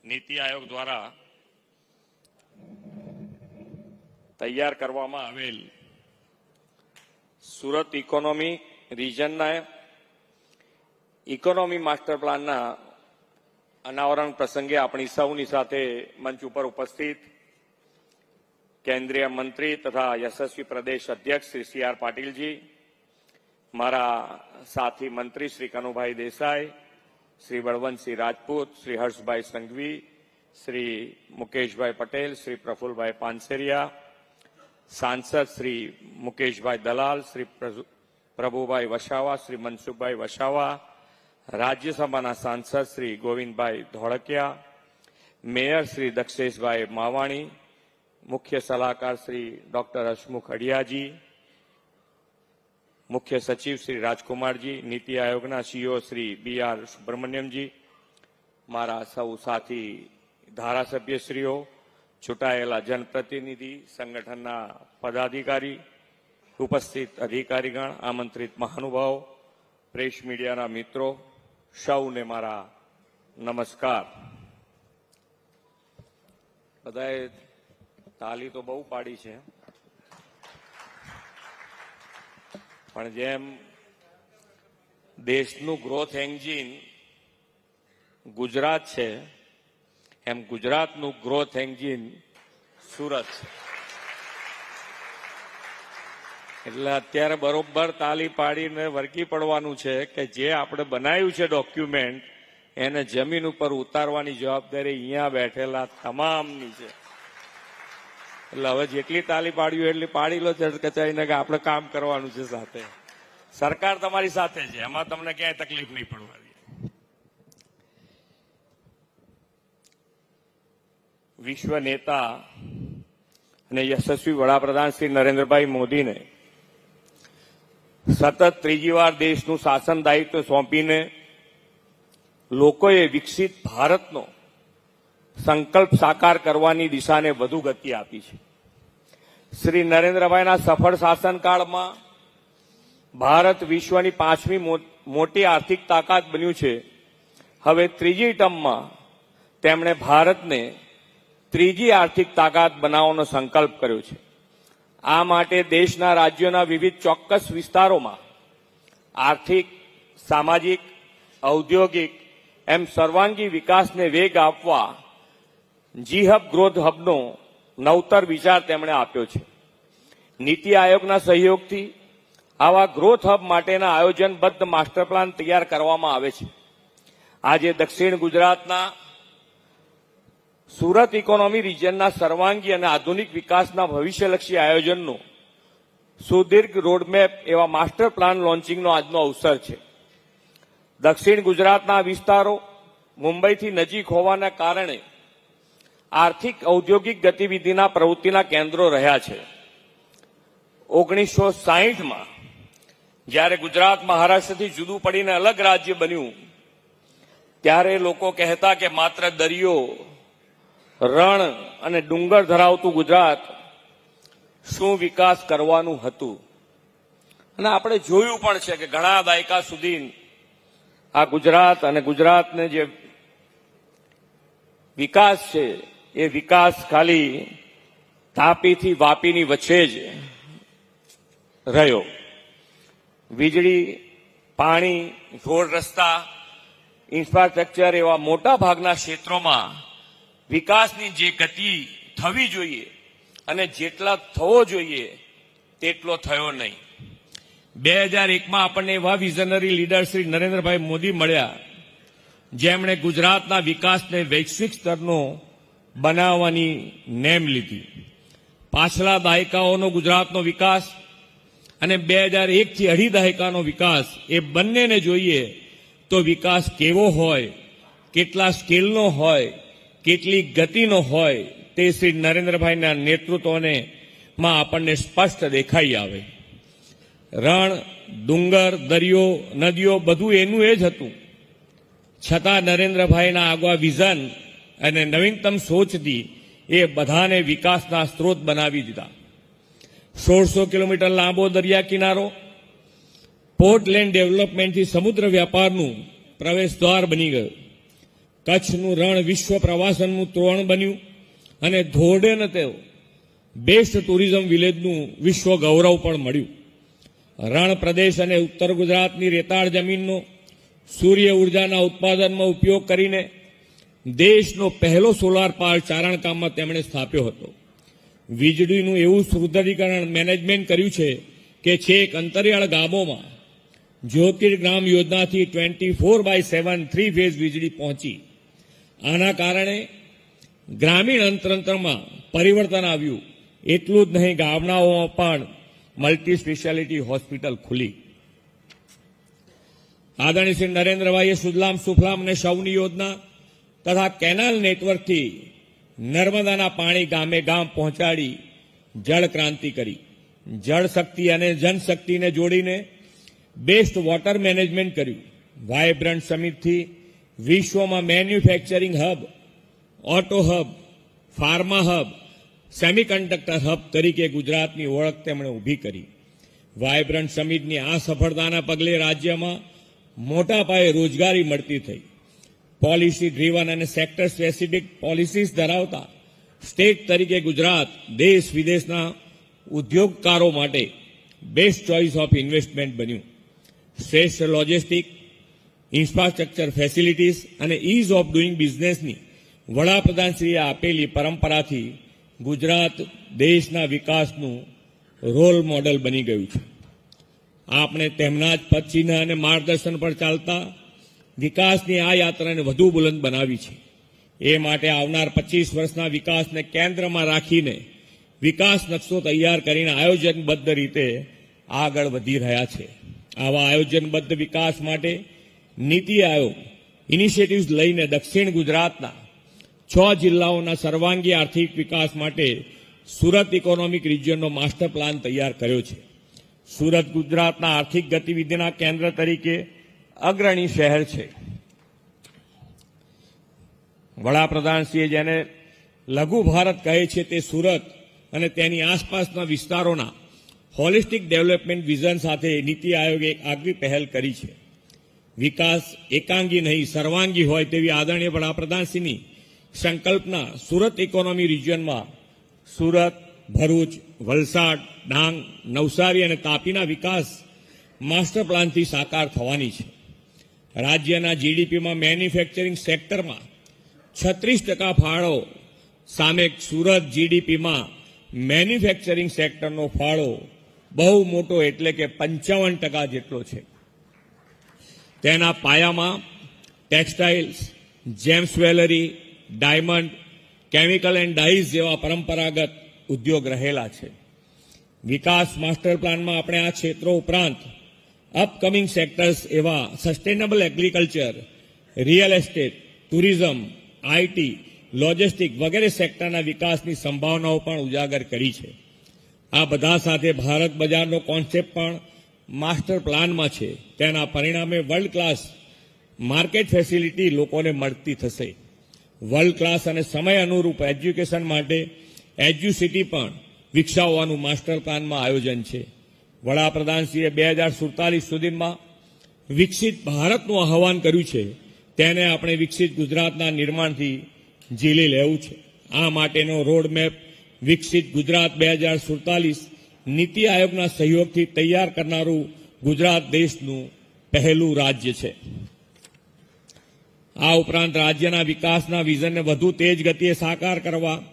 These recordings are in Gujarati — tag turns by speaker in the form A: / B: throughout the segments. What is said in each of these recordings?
A: નીતિ આયોગ દ્વારા તૈયાર કરવામાં આવેલ સુરત ઇકોનોમી રિજનના ઇકોનોમી માસ્ટર પ્લાનના અનાવરણ પ્રસંગે આપણી સૌની સાથે મંચ ઉપર ઉપસ્થિત કેન્દ્રીય મંત્રી તથા યશસ્વી પ્રદેશ અધ્યક્ષ શ્રી સી આર પાટીલજી, મારા સાથી મંત્રી શ્રી કનુભાઈ દેસાઈ, શ્રી બળવંતસિંહ રાજપૂત, શ્રી હર્ષભાઈ સંઘવી, શ્રી મુકેશભાઈ પટેલ, શ્રી પ્રફુલભાઈ પાનસેરિયા, સાંસદ શ્રી મુકેશભાઈ દલાલ, શ્રી પ્રભુભાઈ વસાવા, શ્રી મનસુખભાઈ વસાવા, રાજ્યસભાના સાંસદ શ્રી ગોવિંદભાઈ ધોળકિયા, મેયર શ્રી દક્ષેશભાઈ માવાણી, મુખ્ય સલાહકાર શ્રી ડોક્ટર હસમુખ અડિયાજી, મુખ્ય સચિવ શ્રી રાજકુમારજી, નીતિ આયોગના સીઓ શ્રી બી આર સુબ્રમણ્યમજી, મારા સૌ સાથી ધારાસભ્યશ્રીઓ, ચૂંટાયેલા જનપ્રતિનિધિ, સંગઠનના પદાધિકારી, ઉપસ્થિત અધિકારીગણ, આમંત્રિત મહાનુભાવો, પ્રેસ મીડિયાના મિત્રો, સૌને મારા નમસ્કાર. બધાએ તાલી તો બહુ પાડી છે, પણ જેમ દેશનું ગ્રોથ એન્જિન ગુજરાત છે એમ ગુજરાતનું ગ્રોથ એન્જિન સુરત છે. એટલે અત્યારે બરોબર તાલી પાડીને વળગી પડવાનું છે કે જે આપણે બનાવ્યું છે ડોક્યુમેન્ટ એને જમીન ઉપર ઉતારવાની જવાબદારી અહીંયા બેઠેલા તમામની છે. એટલે હવે જેટલી તાલી પાડ્યું એટલી પાડી લો કચાઈને કે આપણે કામ કરવાનું છે સાથે. સરકાર તમારી સાથે છે, એમાં તમને ક્યાંય તકલીફ નહીં પડવાની. વિશ્વ નેતા અને યશસ્વી વડાપ્રધાન શ્રી નરેન્દ્રભાઈ મોદીને સતત ત્રીજી વાર દેશનું શાસન દાયિત્વ સોંપીને લોકોએ વિકસિત ભારતનો સંકલ્પ સાકાર કરવાની દિશાને વધુ ગતિ આપી છે. શ્રી નરેન્દ્રભાઈના સફળ શાસનકાળમાં ભારત વિશ્વની 5મી મોટી આર્થિક તાકાત બન્યું છે. હવે ત્રીજી ટર્મમાં તેમણે ભારતને ત્રીજી આર્થિક તાકાત બનાવવાનો સંકલ્પ કર્યો છે. આ માટે દેશના રાજ્યોના વિવિધ ચોક્કસ વિસ્તારોમાં આર્થિક, સામાજિક, ઔદ્યોગિક એમ સર્વાંગી વિકાસને વેગ આપવા જી હબ ગ્રોથ હબનો નવતર વિચાર તેમણે આપ્યો છે. નીતિ આયોગના સહયોગથી આવા ગ્રોથ હબ માટેના આયોજનબદ્ધ માસ્ટર પ્લાન તૈયાર કરવામાં આવે છે. આજે દક્ષિણ ગુજરાતના સુરત ઇકોનોમી રિજનના સર્વાંગી અને આધુનિક વિકાસના ભવિષ્યલક્ષી આયોજનનો સુદીર્ઘ રોડમેપ એવા માસ્ટર પ્લાન લોન્ચિંગનો આજનો અવસર છે. દક્ષિણ ગુજરાતના વિસ્તારો મુંબઈથી નજીક હોવાના કારણે આર્થિક ઔદ્યોગિક ગતિવિધિના પ્રવૃત્તિના કેન્દ્રો રહ્યા છે. 1960માં જ્યારે ગુજરાત મહારાષ્ટ્રથી જુદું પડીને અલગ રાજ્ય બન્યું ત્યારે લોકો કહેતા કે માત્ર દરિયો, રણ અને ડુંગર ધરાવતું ગુજરાત શું વિકાસ કરવાનું હતું. અને આપણે જોયું પણ છે કે ઘણા દાયકા સુધી આ ગુજરાત અને ગુજરાતને જે વિકાસ છે એ વિકાસ ખાલી તાપીથી વાપીની વચ્ચે જ રહ્યો. વીજળી, પાણી, રોડ રસ્તા, ઇન્ફ્રાસ્ટ્રક્ચર એવા મોટા ભાગના ક્ષેત્રોમાં વિકાસની જે ગતિ થવી જોઈએ અને જેટલા થવો જોઈએ તેટલો થયો નહીં. 2001માં આપણને એવા વિઝનરી લીડર શ્રી નરેન્દ્રભાઈ મોદી મળ્યા જેમણે ગુજરાતના વિકાસને વૈશ્વિક સ્તરનો બનાવવાની નેમ લીધી. પાછલા દાયકાઓનો ગુજરાતનો વિકાસ અને 2001થી અઢી દાયકાનો વિકાસ એ બંનેને જોઈએ તો વિકાસ કેવો હોય, કેટલા સ્કેલનો હોય, કેટલી ગતિનો હોય તે શ્રી નરેન્દ્રભાઈના નેતૃત્વમાં આપણને સ્પષ્ટ દેખાઈ આવે. રણ, ડુંગર, દરિયો, નદીઓ બધું એનું એ જ હતું. છતાં નરેન્દ્રભાઈના આગવા વિઝન અને નવીનતમ સોચથી એ બધાને વિકાસના સ્ત્રોત બનાવી દીધા. 1600 કિલોમીટર લાંબો દરિયા કિનારો પોર્ટ લેન્ડ ડેવલપમેન્ટથી સમુદ્ર વ્યાપારનું પ્રવેશદ્વાર બની ગયો.
B: કચ્છનું રણ વિશ્વ પ્રવાસનનું તોરણ બન્યું અને ધોરડેને તેઓ બેસ્ટ ટુરિઝમ વિલેજનું વિશ્વ ગૌરવ પણ મળ્યું. રણ પ્રદેશ અને ઉત્તર ગુજરાતની રેતાળ જમીનનો સૂર્ય ઉર્જાના ઉત્પાદનમાં ઉપયોગ કરીને દેશનો પહેલો સોલાર પાર્ક ચારણકામમાં તેમણે સ્થાપ્યો હતો. વીજળીનું એવું સુદૃઢીકરણ મેનેજમેન્ટ કર્યું છે કે છેક અંતરિયાળ ગામોમાં જ્યોતિર્ગ્રામ યોજનાથી 24/7 3 ફેઝ વીજળી પહોંચી. આના કારણે ગ્રામીણ અર્થતંત્રમાં પરિવર્તન આવ્યું. એટલું જ નહીં, ગામડાઓમાં પણ મલ્ટી સ્પેશિયાલિટી હોસ્પિટલ ખુલી. આદરણીય શ્રી નરેન્દ્રભાઈએ સુજલામ સુફલામ અને સૌની યોજના તથા કેનાલ નેટવર્કથી નર્મદાના પાણી ગામે ગામ પહોંચાડી જળ ક્રાંતિ કરી. જળ શક્તિ અને જનશક્તિને જોડીને બેસ્ટ વોટર મેનેજમેન્ટ કર્યું. વાયબ્રન્ટ સમિટથી વિશ્વમાં manufacturing hub, auto hub, pharma hub, semiconductor hub તરીકે ગુજરાતની ઓળખ તેમણે ઊભી કરી. વાયબ્રન્ટ સમિટની આ સફળતાના પગલે રાજ્યમાં મોટા પાયે રોજગારી મળતી થઈ. પોલિસી ડ્રીવન અને સેક્ટર સ્પેસિફિક પોલિસીસ ધરાવતા સ્ટેટ તરીકે ગુજરાત દેશ વિદેશના ઉદ્યોગકારો માટે બેસ્ટ ચોઇસ ઓફ ઇન્વેસ્ટમેન્ટ બન્યું. શ્રેષ્ઠ લોજિસ્ટિક, ઇન્ફ્રાસ્ટ્રક્ચર ફેસિલિટીઝ અને ઇઝ ઓફ ડુઇંગ બિઝનેસની વડાપ્રધાનશ્રીએ આપેલી પરંપરાથી ગુજરાત દેશના વિકાસનું રોલ મોડેલ બની ગયું છે. આપણે તેમના જ પદચિહ્ન અને માર્ગદર્શન પર ચાલતા વિકાસની આ યાત્રાને વધુ બુલંદ બનાવી છે. એ માટે આવનાર 25 વર્ષના વિકાસને કેન્દ્રમાં રાખીને વિકાસ નકશો તૈયાર કરીને આયોજનબદ્ધ રીતે આગળ વધી રહ્યા છે. આવા આયોજનબદ્ધ વિકાસ માટે નીતિ આયોગ ઇનિશિયેટિવ્સ લઈને દક્ષિણ ગુજરાતના 6 જિલ્લાઓના સર્વાંગી આર્થિક વિકાસ માટે સુરત ઇકોનોમિક રિજિયનનો માસ્ટર પ્લાન તૈયાર કર્યો છે. સુરત ગુજરાતના આર્થિક ગતિવિધિના કેન્દ્ર તરીકે અગ્રણી શહેર છે. વડાપ્રધાનશ્રીએ જેને લઘુ ભારત કહે છે તે સુરત અને તેની આસપાસના વિસ્તારોના હોલિસ્ટિક ડેવલપમેન્ટ વિઝન સાથે નીતિ આયોગે એક આગવી પહેલ કરી છે. વિકાસ એકાંગી નહીં સર્વાંગી હોય તેવી આદરણીય વડાપ્રધાનશ્રીની સંકલ્પના સુરત ઇકોનોમી રિજિયનમાં સુરત, ભરૂચ, વલસાડ, ડાંગ, નવસારી અને તાપીના વિકાસ માસ્ટર પ્લાનથી સાકાર થવાની છે. રાજ્યના જીડીપીમાં મેન્યુફેક્ચરિંગ સેક્ટરમાં 36% ફાળો સામે સુરત જીડીપીમાં મેન્યુફેક્ચરિંગ સેક્ટરનો ફાળો બહુ મોટો એટલે કે 55% જેટલો છે. તેના પાયામાં textiles, James jewellery, diamond, chemical and dyes જેવા પરંપરાગત ઉદ્યોગ રહેલા છે. વિકાસ માસ્ટર પ્લાનમાં આપણે આ ક્ષેત્રો ઉપરાંત અપકમિંગ સેક્ટર્સ એવા sustainable agriculture, real estate, tourism, IT, logistic વગેરે સેક્ટરના વિકાસની સંભાવનાઓ પણ ઉજાગર કરી છે. આ બધા સાથે ભારત બજારનો કોન્સેપ્ટ પણ માસ્ટર પ્લાનમાં છે. તેના પરિણામે વર્લ્ડ ક્લાસ માર્કેટ ફેસિલિટી લોકોને મળતી થશે. વર્લ્ડ ક્લાસ અને સમય અનુરૂપ એજ્યુકેશન માટે એજ્યુસિટી પણ વિકસાવવાનું માસ્ટર પ્લાનમાં આયોજન છે. વડાપ્રધાનશ્રીએ 2047 સુધીમાં વિકસિત ભારતનું આહવાન કર્યું છે. તેને આપણે વિકસિત ગુજરાતના નિર્માણથી ઝીલી લેવું છે. આ માટેનો રોડમેપ વિકસિત ગુજરાત 2047 નીતિ આયોગના સહયોગથી તૈયાર કરનારું ગુજરાત દેશનું પહેલું રાજ્ય છે. આ ઉપરાંત રાજ્યના વિકાસના વિઝનને વધુ તેજ ગતિએ સાકાર કરવા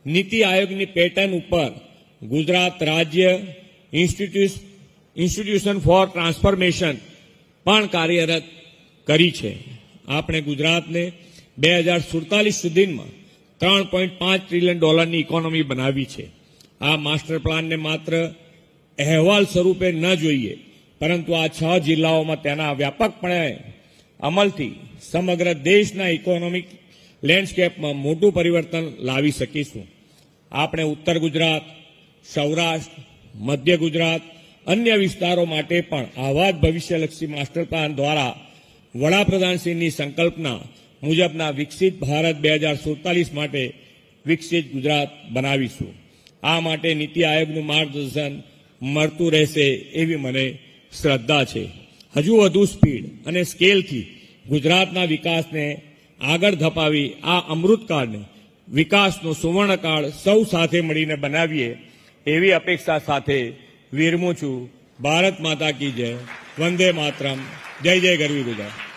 B: નીતિ આયોગની પેટર્ન ઉપર ગુજરાત રાજ્ય ઇન્સ્ટિટ્યુશન ફોર ટ્રાન્સફોર્મેશન પણ કાર્યરત કરી છે. આપણે ગુજરાતને 2047 સુધીમાં $3.5 ટ્રિલિયન ઇકોનોમી બનાવી છે. આ માસ્ટર પ્લાનને માત્ર અહેવાલ સ્વરૂપે ન જોઈએ, પરંતુ આ 6 જિલ્લાઓમાં તેના વ્યાપકપણે અમલથી સમગ્ર દેશના ઇકોનોમિક લેન્ડસ્કેપમાં મોટું પરિવર્તન લાવી શકીશું. આપણે ઉત્તર ગુજરાત, સૌરાષ્ટ્ર, મધ્ય ગુજરાત, અન્ય વિસ્તારો માટે પણ આવા જ ભવિષ્યલક્ષી માસ્ટર પ્લાન દ્વારા વડાપ્રધાનશ્રીની સંકલ્પના મુજબના વિકસિત ભારત 2047 માટે વિકસિત ગુજરાત બનાવીશું. આ માટે નીતિ આયોગનું માર્ગદર્શન મળતું રહેશે એવી મને શ્રદ્ધા છે. હજુ વધુ સ્પીડ અને સ્કેલથી ગુજરાતના વિકાસને આગળ ધપાવી આ અમૃતકાળને વિકાસનો સુવર્ણકાળ સૌ સાથે મળીને બનાવીએ એવી અપેક્ષા સાથે વિરમું છું. ભારત માતા કી જય. વંદે માતરમ. જય જય ગરવી ગુજરાત.